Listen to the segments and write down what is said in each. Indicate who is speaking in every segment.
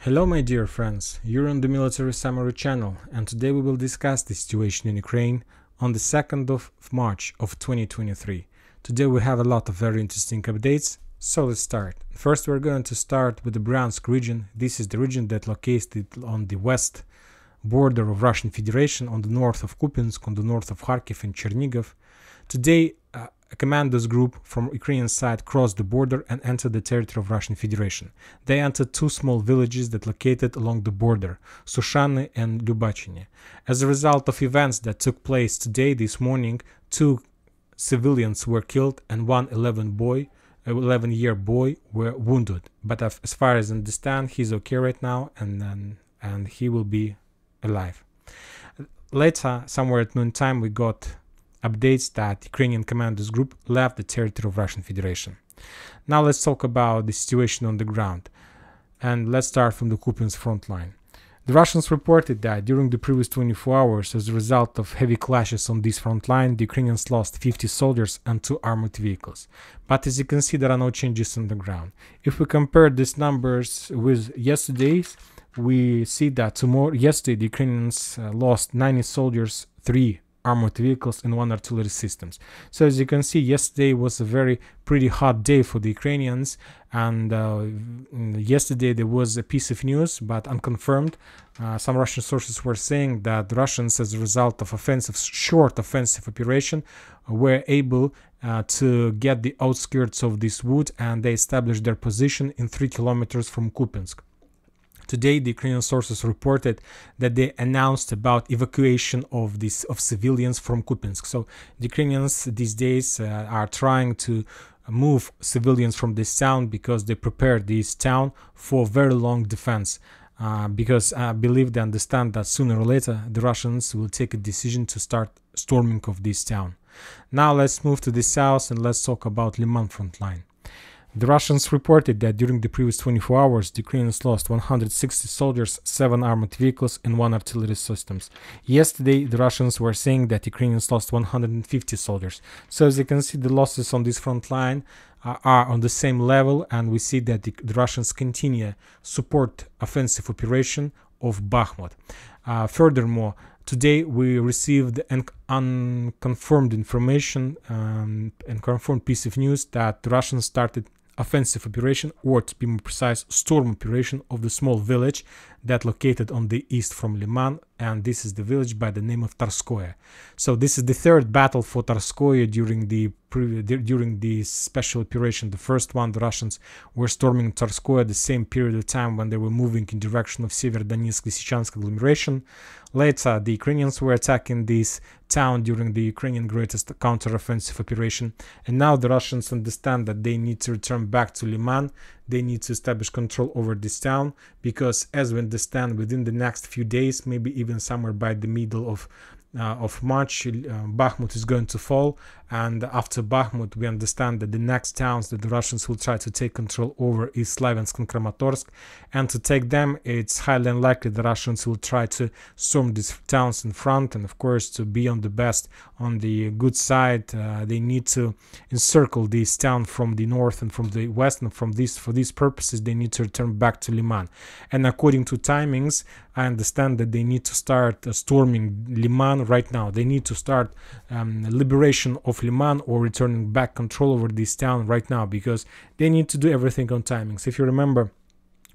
Speaker 1: Hello my dear friends, you're on the Military Summary channel, and today we will discuss the situation in Ukraine on the 2nd of March of 2023. Today we have a lot of very interesting updates, so let's start. First we're going to start with the Bryansk region. This is the region that located on the west border of Russian Federation, on the north of Kupiansk, on the north of Kharkiv and Chernihiv. Today a commandos group from Ukrainian side crossed the border and entered the territory of Russian Federation. They entered two small villages that located along the border, Sushany and Lyubachiny. As a result of events that took place today, this morning, two civilians were killed and one 11-year boy were wounded. But as far as I understand, he's okay right now and he will be alive. Later, somewhere at noontime, we got updates that Ukrainian commandos group left the territory of Russian Federation. Now let's talk about the situation on the ground, and let's start from the Kupiansk front line. The Russians reported that during the previous 24 hours, as a result of heavy clashes on this front line, the Ukrainians lost 50 soldiers and 2 armored vehicles. But as you can see, there are no changes on the ground. If we compare these numbers with yesterday's, we see that yesterday the Ukrainians lost 90 soldiers, 3 armored vehicles and 1 artillery systems. So as you can see, yesterday was a pretty hot day for the Ukrainians, and yesterday there was a piece of news but unconfirmed. Some Russian sources were saying that the Russians, as a result of short offensive operation, were able to get the outskirts of this wood, and they established their position in 3 kilometers from Kupiansk. Today, the Ukrainian sources reported that they announced about evacuation of civilians from Kupiansk. So the Ukrainians these days are trying to move civilians from this town because they prepared this town for very long defense. Because I believe they understand that sooner or later the Russians will take a decision to start storming of this town. Now let's move to the south and let's talk about Liman front line. The Russians reported that during the previous 24 hours, the Ukrainians lost 160 soldiers, 7 armored vehicles and 1 artillery systems. Yesterday, the Russians were saying that Ukrainians lost 150 soldiers. So as you can see, the losses on this front line are on the same level, and we see that the Russians continue support offensive operation of Bakhmut. Furthermore, today we received an unconfirmed information and confirmed piece of news that the Russians started offensive operation, or to be more precise, storm operation of the small village that located on the east from Liman, and this is the village by the name of Tarskoye. So this is the third battle for Tarskoye during the special operation. The first one, the Russians were storming Tarskoye at the same period of time when they were moving in direction of Severodonetsk-Lysychansk agglomeration. Later, the Ukrainians were attacking this town during the Ukrainian greatest counter-offensive operation, and now the Russians understand that they need to return back to Liman. They need to establish control over this town, because as we understand, within the next few days, maybe even somewhere by the middle of March, Bakhmut is going to fall, and after Bakhmut we understand that the next towns that the Russians will try to take control over is Slaviansk and Kramatorsk, and to take them it's highly unlikely the Russians will try to storm these towns in front, and of course to be on the good side, they need to encircle this town from the north and from the west, and for these purposes they need to return back to Liman. And according to timings, I understand that they need to start storming Liman right now. They need to start liberation of Liman or returning back control over this town right now, because they need to do everything on timings. If you remember,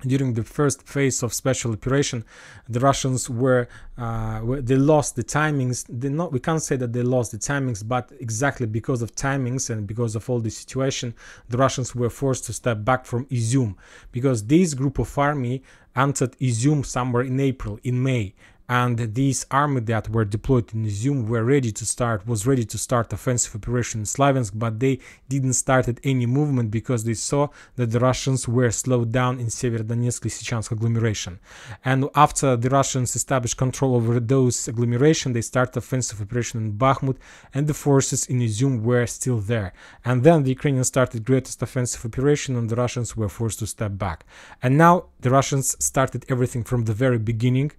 Speaker 1: during the first phase of special operation, the Russians they lost the timings. We can't say that they lost the timings, but exactly because of timings and because of all the situation, the Russians were forced to step back from Izium, because this group of army entered Izium somewhere in May, and this army that were deployed in Izium was ready to start offensive operation in Slaviansk, but they didn't start any movement because they saw that the Russians were slowed down in Severodonetsk-Lysychansk agglomeration. And after the Russians established control over those agglomeration, they started offensive operation in Bakhmut, and the forces in Izium were still there. And then the Ukrainians started greatest offensive operation, and the Russians were forced to step back. And now the Russians started everything from the very beginning,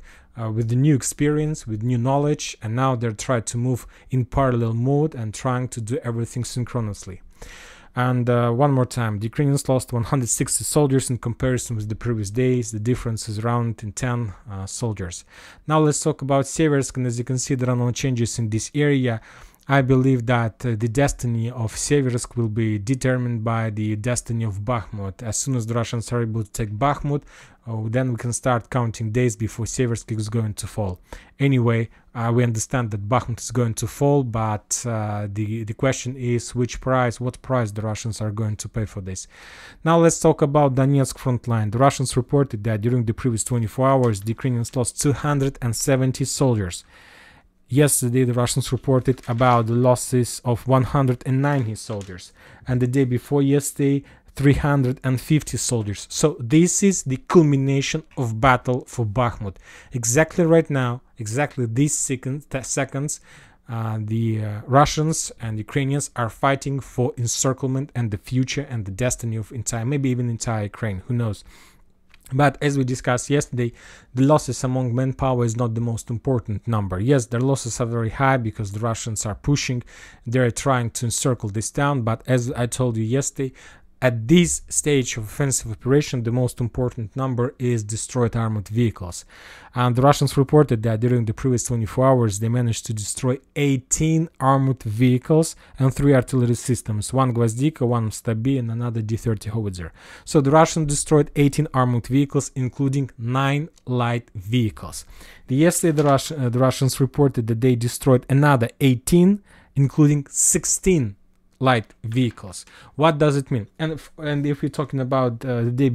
Speaker 1: with the new experience, with new knowledge, and now they're trying to move in parallel mode and trying to do everything synchronously. And one more time, the Ukrainians lost 160 soldiers in comparison with the previous days. The difference is around 10 soldiers. Now let's talk about Seversk, and as you can see, there are no changes in this area. I believe that the destiny of Seversk will be determined by the destiny of Bakhmut. As soon as the Russians are able to take Bakhmut, then we can start counting days before Seversk is going to fall. Anyway, we understand that Bakhmut is going to fall, but the question is what price the Russians are going to pay for this. Now let's talk about Donetsk front line. The Russians reported that during the previous 24 hours, the Ukrainians lost 270 soldiers. Yesterday, the Russians reported about the losses of 190 soldiers, and the day before yesterday, 350 soldiers. So this is the culmination of battle for Bakhmut. Exactly right now, exactly these seconds, the Russians and Ukrainians are fighting for encirclement and the future and the destiny of maybe even entire Ukraine. Who knows? But as we discussed yesterday, the losses among manpower is not the most important number. Yes, their losses are very high because the Russians are pushing, they're trying to encircle this town, but as I told you yesterday, at this stage of offensive operation, the most important number is destroyed armored vehicles. And the Russians reported that during the previous 24 hours, they managed to destroy 18 armored vehicles and 3 artillery systems, 1 Gvozdika, 1 Stabi, and another D-30 howitzer. So the Russians destroyed 18 armored vehicles, including 9 light vehicles. Yesterday, the Russians reported that they destroyed another 18, including 16 light vehicles. What does it mean? And if we're talking about the day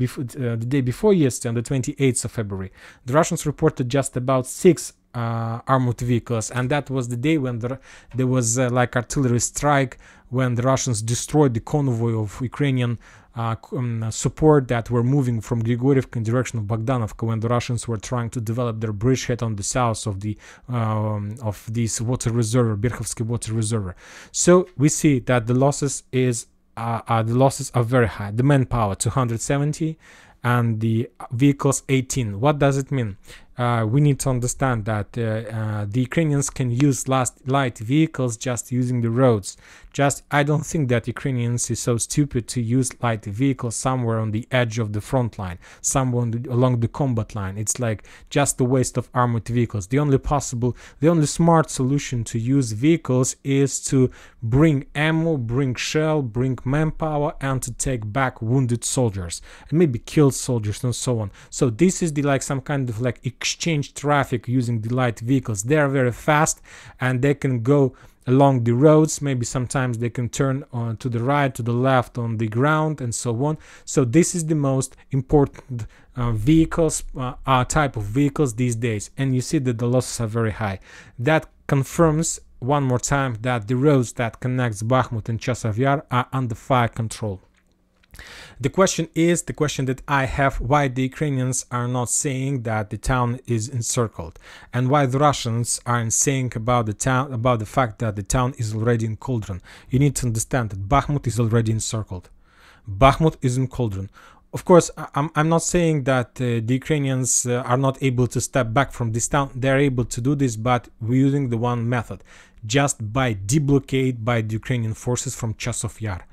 Speaker 1: before yesterday, on the 28th of February, the Russians reported just about 6 armored vehicles, and that was the day when there was like artillery strike, when the Russians destroyed the convoy of Ukrainian support that were moving from Grigorievka in direction of Bogdanovka, when the Russians were trying to develop their bridgehead on the south of this water reservoir, Berkhovsky water reservoir. So we see that the losses are very high. The manpower 270 and the vehicles 18. What does it mean? We need to understand that the Ukrainians can use light vehicles just using the roads. I don't think that Ukrainians is so stupid to use light vehicles somewhere on the edge of the front line, somewhere along the combat line. It's like just a waste of armored vehicles. The only smart solution to use vehicles is to bring ammo, bring shell, bring manpower, and to take back wounded soldiers and maybe kill soldiers and so on. So this is some kind of exchange traffic using the light vehicles. They are very fast and they can go along the roads. Maybe sometimes they can turn on to the right, to the left on the ground, and so on. So this is the most important type of vehicles these days, and you see that the losses are very high. That confirms one more time that the roads that connects Bakhmut and Chasiv Yar are under fire control. The question that I have, why the Ukrainians are not saying that the town is encircled, and why the Russians aren't saying about the fact that the town is already in cauldron. You need to understand that Bakhmut is already encircled. Bakhmut is in cauldron. Of course, I'm not saying that the Ukrainians are not able to step back from this town. They're able to do this, but we're using the one method, just by deblocade by the Ukrainian forces from Chasiv Yar.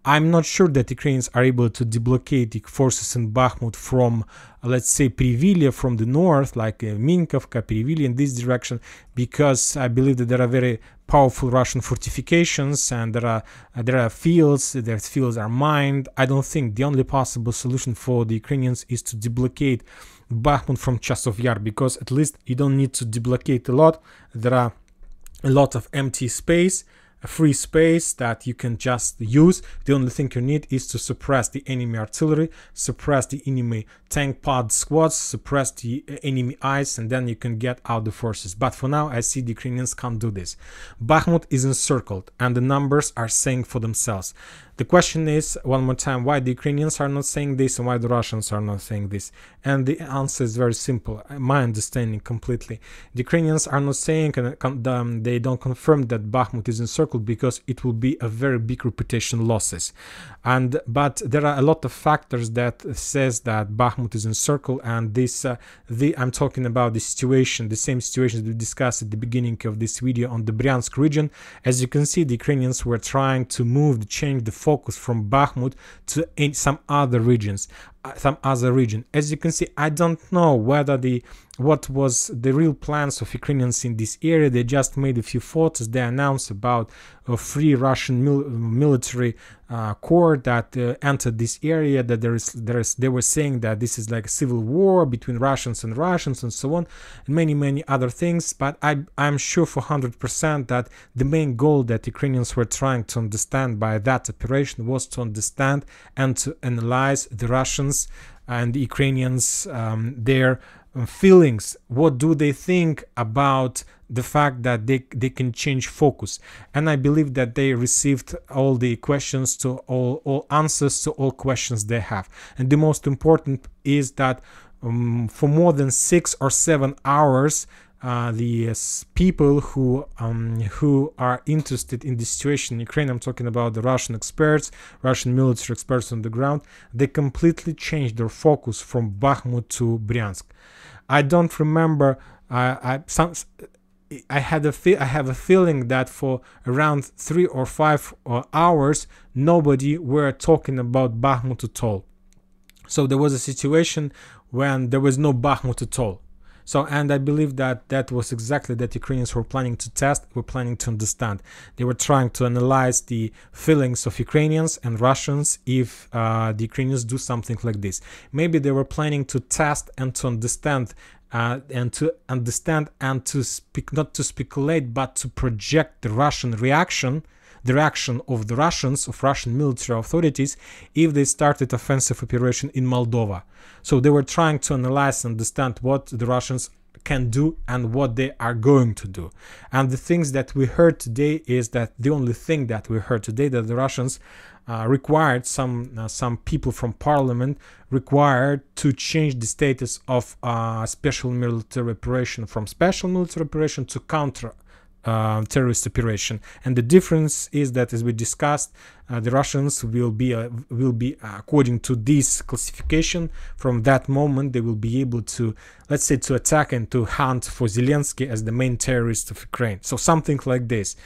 Speaker 1: I'm not sure that Ukrainians are able to deblocate the forces in Bakhmut from, let's say, Privilia from the north, like Minkovka, Privilia in this direction, because I believe that there are very powerful Russian fortifications and there are fields, their fields are mined. I don't think the only possible solution for the Ukrainians is to deblocate Bakhmut from Chasiv Yar, because at least you don't need to deblocate a lot. There are a lot of empty space, free space that you can just use. The only thing you need is to suppress the enemy artillery, suppress the enemy tank pod squads, suppress the enemy ice, and then you can get out the forces. But for now, I see the Ukrainians can't do this. Bakhmut is encircled and the numbers are saying for themselves. The question is, one more time, why the Ukrainians are not saying this and why the Russians are not saying this? And the answer is very simple, my understanding completely. The Ukrainians are not saying, and they don't confirm that Bakhmut is encircled because it will be a very big reputation losses. But there are a lot of factors that says that Bakhmut is encircled, and this I'm talking about the situation, the same situation that we discussed at the beginning of this video on the Bryansk region. As you can see, the Ukrainians were trying to change the focus from Bakhmut to some other regions, some other region. As you can see, I don't know whether what was the real plans of Ukrainians in this area. They just made a few photos. They announced about a free Russian military corps that entered this area, that they were saying that this is like a civil war between Russians and so on, and many other things. But I'm sure for 100% that the main goal that Ukrainians were trying to understand by that operation was to understand and to analyze the Russians and the Ukrainians, their feelings. What do they think about the fact that they can change focus? And I believe that they received all the questions to all answers to all questions they have. And the most important is that for more than 6 or 7 hours, the people who are interested in the situation in Ukraine, I'm talking about the Russian experts, Russian military experts on the ground, they completely changed their focus from Bakhmut to Bryansk. I don't remember. I have a feeling that for around 3 or 5 hours, nobody were talking about Bakhmut at all. So there was a situation when there was no Bakhmut at all. So, and I believe that that was exactly that Ukrainians were planning to test, were planning to understand. They were trying to analyze the feelings of Ukrainians and Russians if the Ukrainians do something like this. Maybe they were planning to test and to understand and to speak, not to speculate, but to project the Russian reaction, the reaction of the Russians, of Russian military authorities, if they started offensive operation in Moldova. So they were trying to analyze and understand what the Russians can do and what they are going to do. And the things that we heard today is that the only thing that we heard today, that the Russians required some people from parliament required to change the status of special military operation from special military operation to counter terrorist operation. And the difference is that, as we discussed, the Russians will be according to this classification, from that moment they will be able to, let's say, to attack and to hunt for Zelensky as the main terrorist of Ukraine. So something like this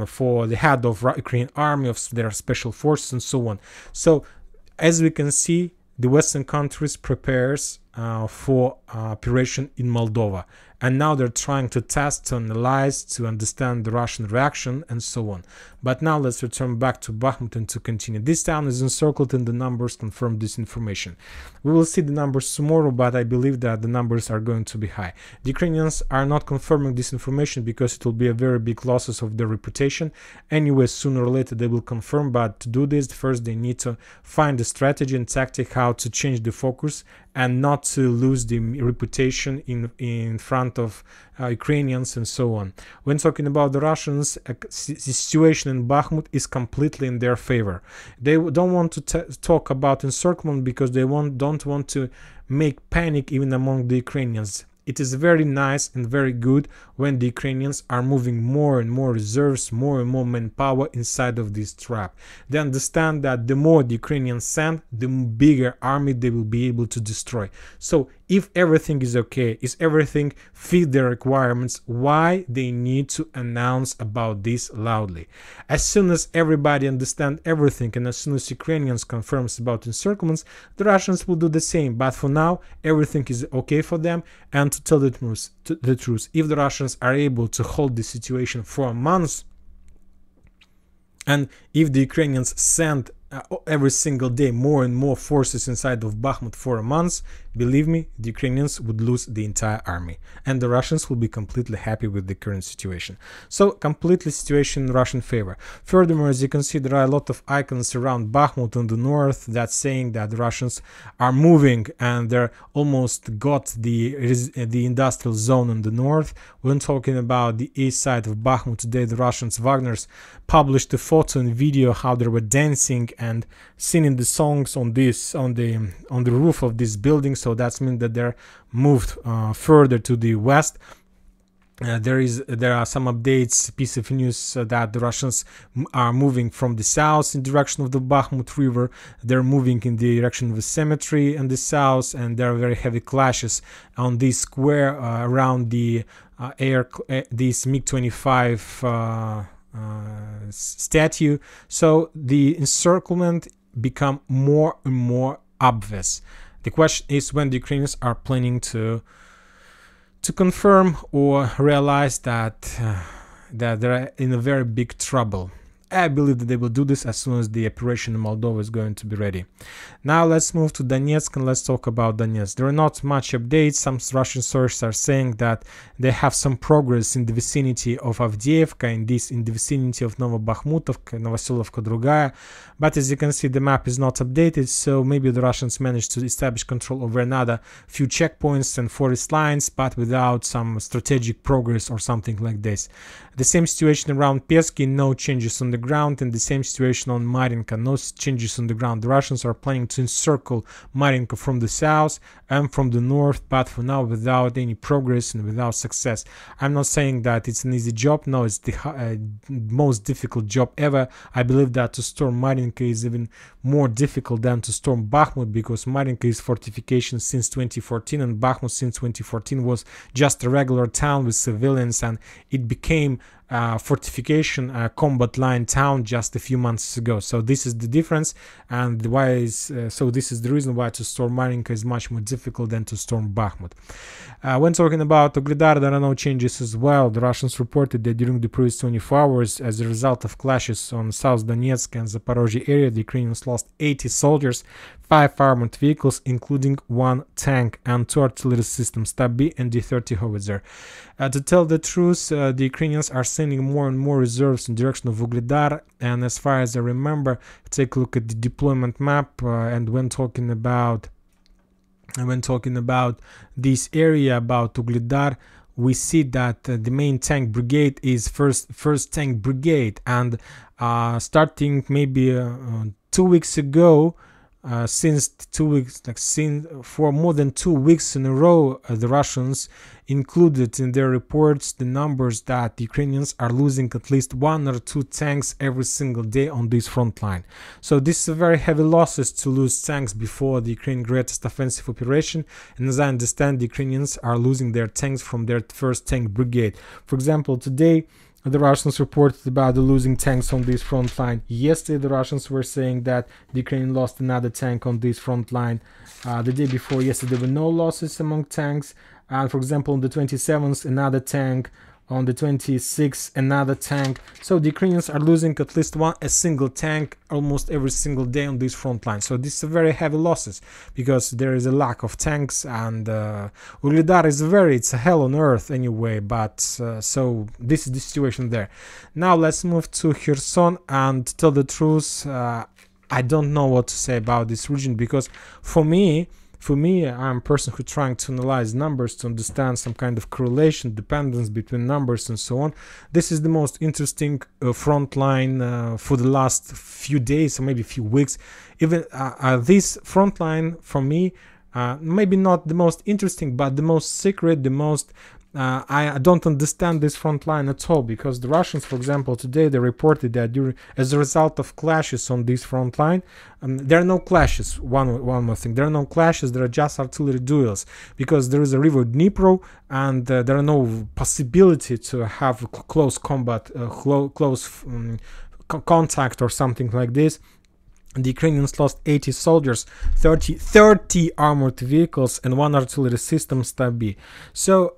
Speaker 1: for the head of Ukrainian army, of their special forces, and so on. So as we can see, the Western countries prepares for operation in Moldova. And now they're trying to test, to analyze, to understand the Russian reaction, and so on. But now let's return back to Bakhmut and to continue. This town is encircled and the numbers confirm this information. We will see the numbers tomorrow, but I believe that the numbers are going to be high. The Ukrainians are not confirming this information because it will be a very big losses of their reputation. Anyway, sooner or later they will confirm, but to do this, first they need to find a strategy and tactic how to change the focus and not to lose the reputation in front of Ukrainians and so on. When talking about the Russians, the situation in Bakhmut is completely in their favor. They don't want to talk about encirclement because they don't want to make panic even among the Ukrainians. It is very nice and very good when the Ukrainians are moving more and more reserves, more and more manpower inside of this trap. They understand that the more the Ukrainians send, the bigger army they will be able to destroy. So if everything is okay, if everything fit their requirements, why they need to announce about this loudly? As soon as everybody understands everything and as soon as Ukrainians confirms about encirclements, the Russians will do the same. But for now, everything is okay for them. And to tell the truth, if the Russians are able to hold the situation for a month, and if the Ukrainians send every single day more and more forces inside of Bakhmut for a month, believe me, the Ukrainians would lose the entire army and the Russians will be completely happy with the current situation. So completely situation in Russian favor. Furthermore, as you can see, there are a lot of icons around Bakhmut in the north that's saying that the Russians are moving and they're almost got the industrial zone in the north. When talking about the east side of Bakhmut today, the Russians, Wagner's, published a photo and video how they were dancing and singing the songs on the roof of this building. So that means that they're moved further to the west. There are some updates, piece of news that the Russians are moving from the south in direction of the Bakhmut river. They're moving in the direction of the cemetery in the south, and there are very heavy clashes on this square around the these MiG-25 statue. So the encirclement become more and more obvious. The question is when the Ukrainians are planning to confirm or realize that they're in a very big trouble. I believe that they will do this as soon as the operation in Moldova is going to be ready. Now let's move to Donetsk and let's talk about Donetsk. There are not much updates. Some Russian sources are saying that they have some progress in the vicinity of Avdiivka, in the vicinity of Novobakhmutovka, Novoselovka Drugaya. But as you can see, the map is not updated, so maybe the Russians managed to establish control over another few checkpoints and forest lines, but without some strategic progress or something like this. The same situation around Peski, no changes on the ground, and the same situation on Marinka, no changes on the ground. The Russians are planning to encircle Marinka from the south and from the north, but for now without any progress and without success. I'm not saying that it's an easy job. No, it's the most difficult job ever. I believe that to storm Marinka is even more difficult than to storm Bakhmut, because Marinka is fortification since 2014 and Bakhmut since 2014 was just a regular town with civilians, and it became fortification combat line town just a few months ago. So this is the difference, and why is so this is the reason why to storm Marinka is much more difficult than to storm Bakhmut. When talking about Ugledar, there are no changes as well. The Russians reported that during the previous 24 hours, as a result of clashes on South Donetsk and Zaporozhye area, the Ukrainians lost 80 soldiers, 5 armored vehicles, including 1 tank and 2 artillery systems, Stab B and D-30 howitzer. To tell the truth, the Ukrainians are sending more and more reserves in direction of Ugledar, and as far as I remember, take a look at the deployment map, and when talking about this area, about Ugledar, we see that the main tank brigade is first tank brigade, and starting maybe 2 weeks ago, since 2 weeks, for more than 2 weeks in a row, the Russians included in their reports the numbers that the Ukrainians are losing at least 1 or 2 tanks every single day on this front line. So this is a very heavy losses to lose tanks before the Ukraine greatest offensive operation, and as I understand, the Ukrainians are losing their tanks from their first tank brigade. For example, today the Russians reported about the losing tanks on this front line. Yesterday the Russians were saying that the Ukraine lost another tank on this front line. The day before yesterday there were no losses among tanks, and for example on the 27th another tank, on the 26th another tank. So the Ukrainians are losing at least a single tank almost every single day on this front line. So this is very heavy losses because there is a lack of tanks, and Ugledar is it's a hell on earth anyway, but so this is the situation there. Now let's move to Kherson, and to tell the truth, I don't know what to say about this region, because for me, I'm a person who's trying to analyze numbers to understand some kind of correlation, dependence between numbers and so on. This is the most interesting front line for the last few days or maybe few weeks. Even this front line for me, maybe not the most interesting, but the most secret, the most I don't understand this front line at all, because the Russians, for example, today they reported that as a result of clashes on this front line, there are no clashes. One more thing, there are no clashes, there are just artillery duels, because there is a river Dnipro, and there are no possibility to have close combat, close contact or something like this. The Ukrainians lost 80 soldiers, 30 armored vehicles, and 1 artillery system, Stab B. So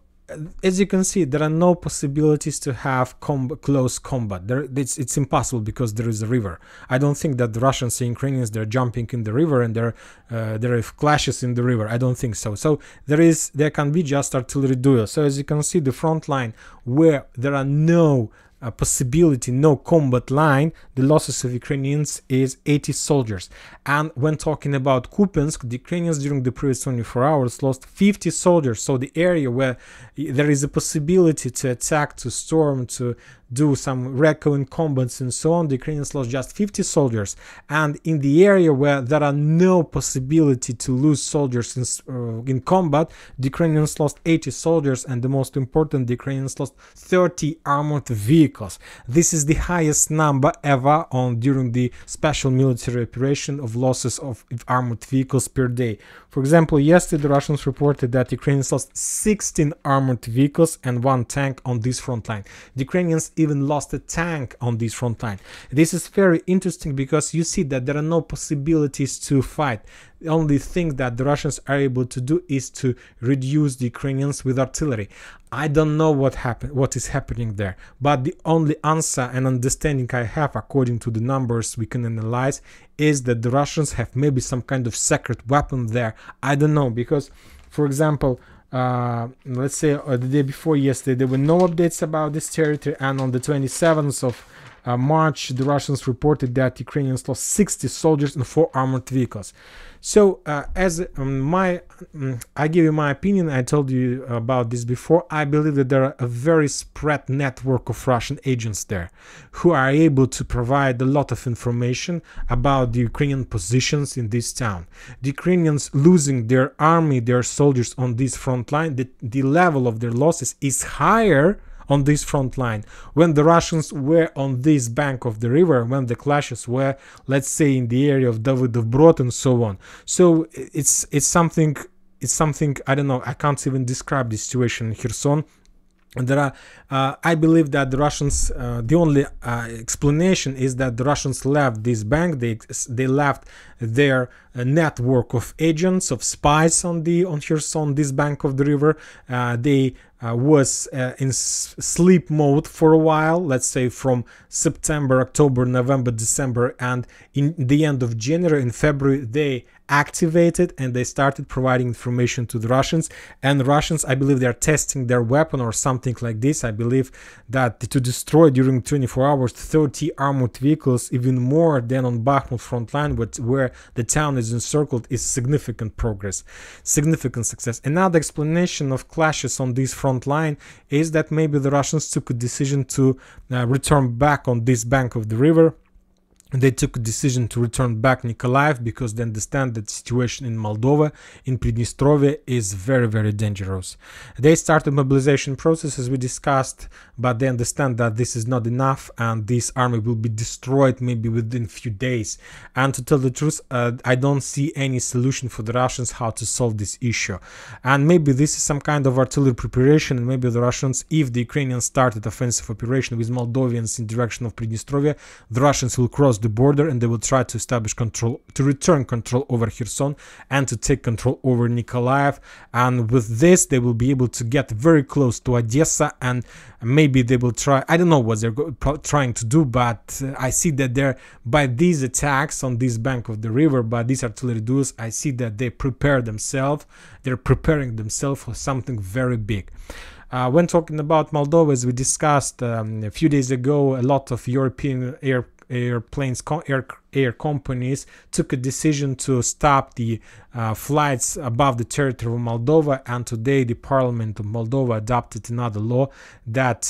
Speaker 1: as you can see, there are no possibilities to have close combat. It's impossible, because there is a river. I don't think that the Russians and Ukrainians, they're jumping in the river and there are clashes in the river. I don't think so. So there can be just artillery duels. So as you can see, the front line where there are no possibility, no combat line, the losses of Ukrainians is 80 soldiers. And when talking about Kupiansk, the Ukrainians during the previous 24 hours lost 50 soldiers. So the area where there is a possibility to attack, to storm, to do some recon combats and so on, the Ukrainians lost just 50 soldiers. And in the area where there are no possibility to lose soldiers in combat, the Ukrainians lost 80 soldiers, and the most important, the Ukrainians lost 30 armored vehicles. This is the highest number ever during the special military operation of losses of armored vehicles per day. For example, yesterday the Russians reported that Ukrainians lost 16 armored vehicles and 1 tank on this front line. The Ukrainians even lost a tank on this front line. This is very interesting because you see that there are no possibilities to fight. The only thing that the Russians are able to do is to reduce the Ukrainians with artillery. I don't know what is happening there, but the only answer and understanding I have, according to the numbers we can analyze, is that the Russians have maybe some kind of secret weapon there. I don't know, because, for example, let's say the day before yesterday, there were no updates about this territory, and on the 27th of March, the Russians reported that Ukrainians lost 60 soldiers and 4 armored vehicles. So I give you my opinion. I told you about this before. I believe that there are a very spread network of Russian agents there who are able to provide a lot of information about the Ukrainian positions in this town. The Ukrainians losing their army, their soldiers on this front line, the level of their losses is higher on this front line when the Russians were on this bank of the river, when the clashes were, let's say, in the area of Davidov Brod and so on. So it's something I don't know, I can't even describe the situation in Kherson. And there are, I believe that the Russians, the only explanation is that the Russians left this bank. They left their network of agents, of spies on Kherson, this bank of the river. They was in sleep mode for a while, let's say from September, October, November, December, and in the end of January and February they activated and they started providing information to the Russians. And the Russians, I believe, they are testing their weapon or something like this. I believe that to destroy during 24 hours 30 armored vehicles, even more than on Bakhmut front line, where the town is encircled, is significant progress, significant success. Another explanation of clashes on this front line is that maybe the Russians took a decision to return back on this bank of the river. They took a decision to return back Nikolaev because they understand that the situation in Moldova, in Pridnestrovye, is very, very dangerous. They started mobilization process, as we discussed, but they understand that this is not enough and this army will be destroyed maybe within a few days. And to tell the truth, I don't see any solution for the Russians how to solve this issue. And maybe this is some kind of artillery preparation, and maybe the Russians, if the Ukrainians started offensive operation with Moldovians in direction of Pridnestrovye, the Russians will cross the border and they will try to establish control, to return control over Kherson and to take control over Nikolaev. And with this they will be able to get very close to Odessa, and maybe they will try, I don't know what they're trying to do, but I see that they're, by these attacks on this bank of the river, by these artillery duels, I see that they prepare themselves, they're preparing themselves for something very big. When talking about Moldova, as we discussed a few days ago, a lot of European air companies took a decision to stop the flights above the territory of Moldova, and today the Parliament of Moldova adopted another law that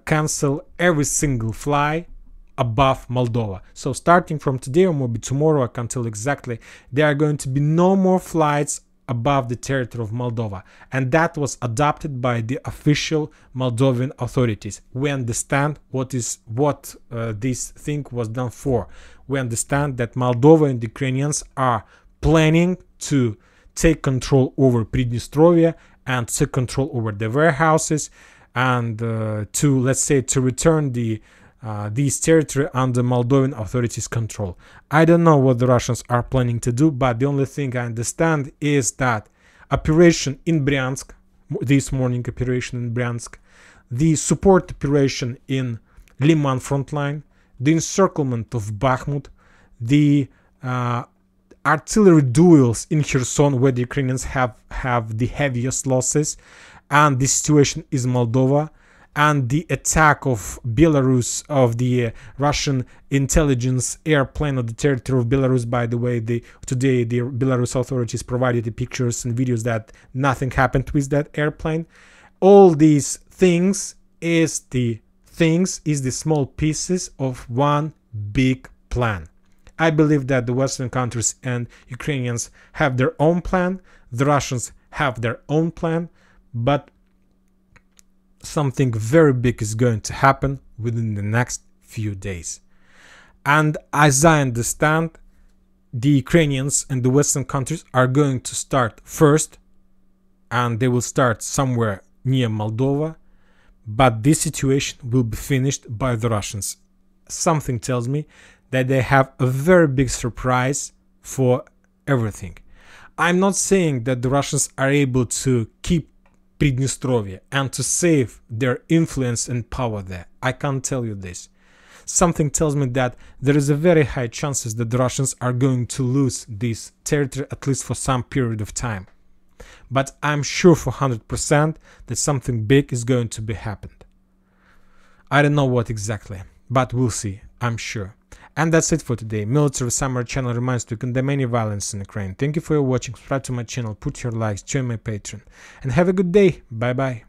Speaker 1: cancel every single flight above Moldova. So starting from today, or maybe tomorrow, I can't tell exactly, there are going to be no more flights above the territory of Moldova, and that was adopted by the official Moldovan authorities. We understand what this thing was done for. We understand that Moldova and the Ukrainians are planning to take control over Pridnestrovye and take control over the warehouses, and to, let's say, to return these territory under Moldovan authorities' control. I don't know what the Russians are planning to do, but the only thing I understand is that operation in Bryansk, this morning operation in Bryansk, the support operation in Liman frontline, the encirclement of Bakhmut, the artillery duels in Kherson, where the Ukrainians have the heaviest losses, and the situation is Moldova, and the attack of Belarus, of the Russian intelligence airplane on the territory of Belarus. By the way, today the Belarus authorities provided the pictures and videos that nothing happened with that airplane. All these things is the small pieces of one big plan. I believe that the Western countries and Ukrainians have their own plan, the Russians have their own plan, but something very big is going to happen within the next few days. And as I understand, the Ukrainians and the Western countries are going to start first, and they will start somewhere near Moldova, but this situation will be finished by the Russians. Something tells me that they have a very big surprise for everything. I'm not saying that the Russians are able to keep Pridnestrovia and to save their influence and power there. I can't tell you this. Something tells me that there is a very high chances that the Russians are going to lose this territory, at least for some period of time. But I'm sure for 100% that something big is going to be happened. I don't know what exactly, but we'll see, I'm sure. And that's it for today. Military Summary channel reminds to condemn any violence in Ukraine. Thank you for your watching. Subscribe to my channel, put your likes, join my Patreon, and have a good day. Bye bye.